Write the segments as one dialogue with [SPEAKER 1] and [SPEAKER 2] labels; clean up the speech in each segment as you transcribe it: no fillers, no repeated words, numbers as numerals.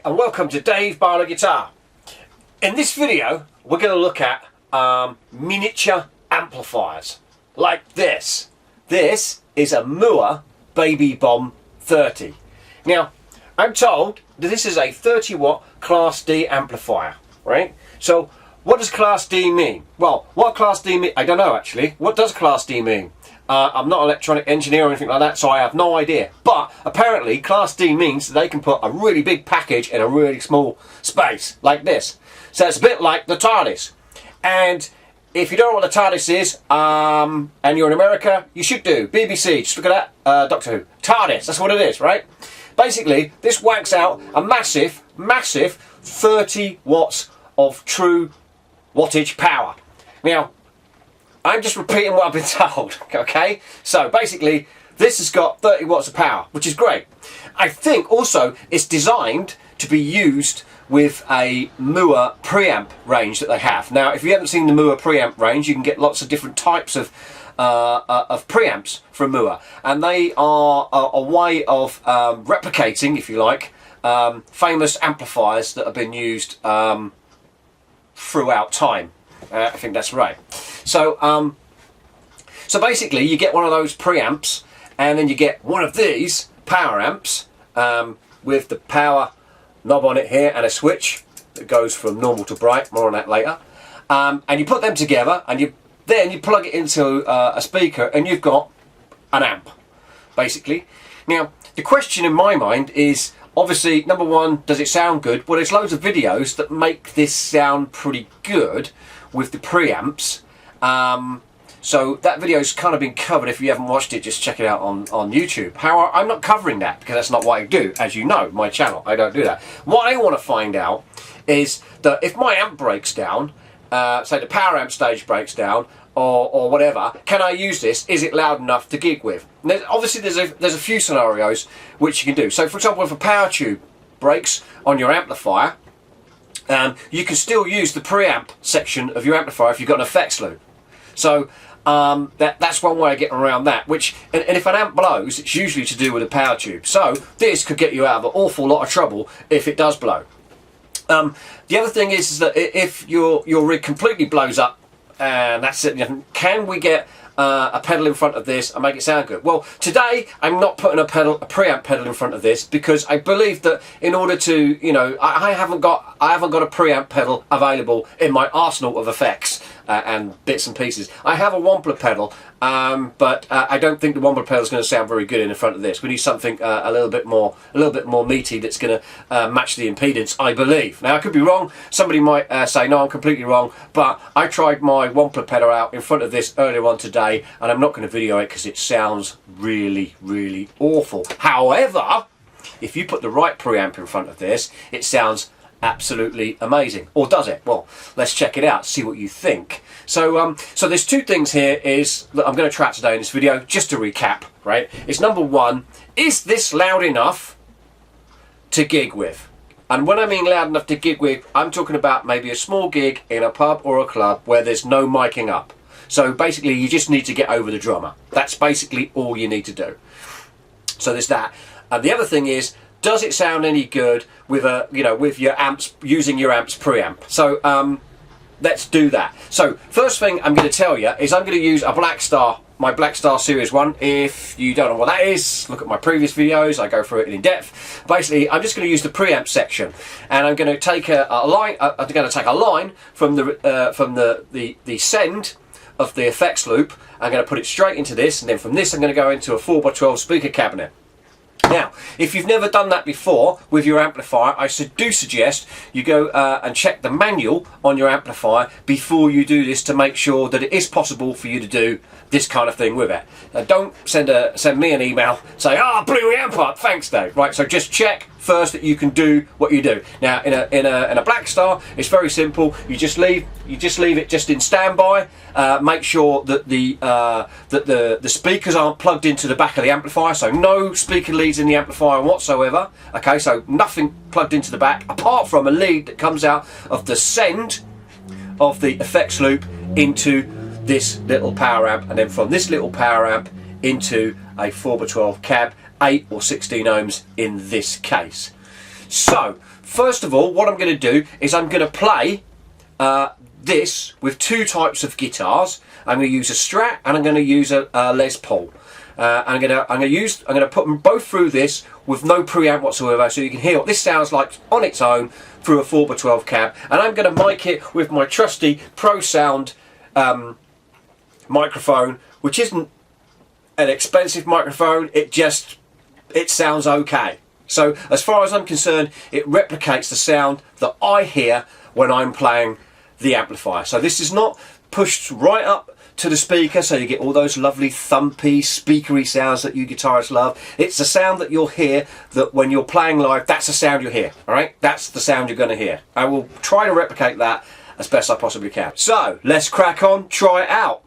[SPEAKER 1] and welcome to Dave Barlow Guitar. In this video we're going to look at miniature amplifiers like this. This is a Mooer Baby Bomb 30. Now I'm told that this is a 30 watt Class D amplifier, right? So what does Class D mean? Well, what Class D mean? I don't know actually. What does Class D mean? I'm not an electronic engineer or anything like that, so I have no idea. But apparently Class D means that they can put a really big package in a really small space, like this. So it's a bit like the TARDIS. And if you don't know what the TARDIS is, and you're in America, you should do. BBC, just look at that, Doctor Who. TARDIS, that's what it is, right? Basically, this whacks out a massive 30 watts of true wattage power. Now, I'm just repeating what I've been told, okay? So basically, this has got 30 watts of power, which is great. I think also it's designed to be used with a Mooer preamp range that they have. Now, if you haven't seen the Mooer preamp range, you can get lots of different types of preamps from Mooer, and they are a way of replicating, if you like, famous amplifiers that have been used throughout time. I think that's right. So, so basically, you get one of those preamps, and then you get one of these power amps with the power knob on it here and a switch that goes from normal to bright. More on that later. And you put them together, and then you plug it into a speaker, and you've got an amp, basically. Now, the question in my mind is, obviously, number one, does it sound good? Well, there's loads of videos that make this sound pretty good with the preamps. So that video's kind of been covered. If you haven't watched it, just check it out on YouTube. However, I'm not covering that because that's not what I do. As you know, my channel, I don't do that. What I want to find out is that if my amp breaks down, say the power amp stage breaks down, or whatever, can I use this? Is it loud enough to gig with? And obviously there's a few scenarios which you can do. So for example, if a power tube breaks on your amplifier, you can still use the preamp section of your amplifier if you've got an effects loop. So that's one way of getting around that. And if an amp blows, it's usually to do with a power tube. So this could get you out of an awful lot of trouble if it does blow. The other thing is that if your rig completely blows up, and that's it, can we get a pedal in front of this and make it sound good? Well, today I'm not putting a preamp pedal in front of this because I believe that in order to, I haven't got a preamp pedal available in my arsenal of effects and bits and pieces. I have a Wampler pedal, but I don't think the Wampler pedal is going to sound very good in front of this. We need something a little bit more meaty that's going to match the impedance, I believe. Now I could be wrong. Somebody might say no, I'm completely wrong. But I tried my Wampler pedal out in front of this earlier on today, and I'm not going to video it because it sounds really, really awful. However, if you put the right preamp in front of this, it sounds absolutely amazing. Or does it? Well, let's check it out, see what you think. So so there's two things here that I'm going to try out today in this video, just to recap, right? It's number one, is this loud enough to gig with? And when I mean loud enough to gig with, I'm talking about maybe a small gig in a pub or a club where there's no miking up. So basically you just need to get over the drummer. That's basically all you need to do. So there's that. And the other thing is, does it sound any good with with your amps, using your amps preamp? So let's do that. So first thing I'm going to tell you is I'm going to use a Blackstar, my Blackstar Series 1. If you don't know what that is, look at my previous videos, I go through it in depth. Basically, I'm just going to use the preamp section, and I'm going to take a line. I'm going to take a line from the send of the effects loop. I'm going to put it straight into this, and then from this I'm going to go into a 4x12 speaker cabinet. Now, if you've never done that before with your amplifier, I do suggest you go and check the manual on your amplifier before you do this to make sure that it is possible for you to do this kind of thing with it. Don't send me an email saying, "Oh, I blew your amp up, thanks Dave." Right, so just check first that you can do what you do. Now, in a Blackstar, it's very simple. You just leave it just in standby. Make sure that the speakers aren't plugged into the back of the amplifier, so no speaker leads in the amplifier whatsoever. Okay, so nothing plugged into the back apart from a lead that comes out of the send of the effects loop into this little power amp, and then from this little power amp into a 4x12 cab, 8 or 16 ohms in this case. So first of all, what I'm going to do is I'm going to play this with two types of guitars. I'm going to use a Strat and I'm going to use a Les Paul. I'm going to put them both through this with no preamp whatsoever, so you can hear what this sounds like on its own through a 4x12 cab. And I'm going to mic it with my trusty Pro Sound microphone, which isn't an expensive microphone. It sounds okay. So as far as I'm concerned, it replicates the sound that I hear when I'm playing the amplifier. So this is not pushed right up to the speaker, so you get all those lovely thumpy, speakery sounds that you guitarists love. It's the sound that you'll hear, that when you're playing live, that's the sound you'll hear, all right? That's the sound you're going to hear. I will try to replicate that as best I possibly can. So let's crack on, try it out.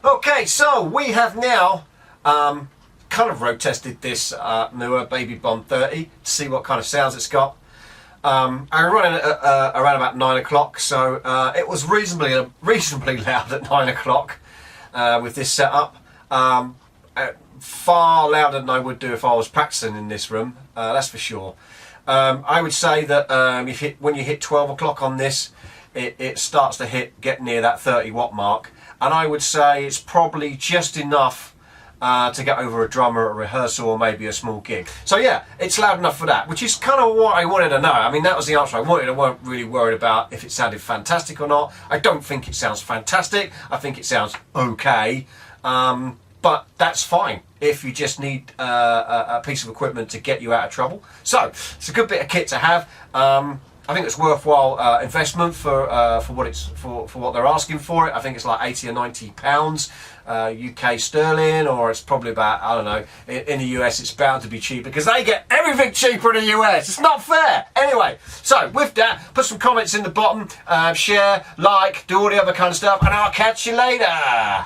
[SPEAKER 1] Okay, so we have now kind of road tested this Mooer Baby Bomb 30 to see what kind of sounds it's got. I ran it around about 9 o'clock, so it was reasonably loud at 9 o'clock with this setup. Far louder than I would do if I was practicing in this room, that's for sure. I would say that when you hit 12 o'clock on this, it starts to get near that 30 watt mark, and I would say it's probably just enough to get over a drummer at a rehearsal or maybe a small gig. So yeah, it's loud enough for that, which is kind of what I wanted to know. I mean, that was the answer I wanted. I weren't really worried about if it sounded fantastic or not. I don't think it sounds fantastic. I think it sounds okay, but that's fine if you just need a piece of equipment to get you out of trouble. So it's a good bit of kit to have. I think it's worthwhile investment for what they're asking for it. I think it's like 80 or 90 pounds UK sterling, or it's probably about, I don't know, in the US it's bound to be cheaper because they get everything cheaper in the US. It's not fair. Anyway, so with that, put some comments in the bottom, share, like, do all the other kind of stuff, and I'll catch you later.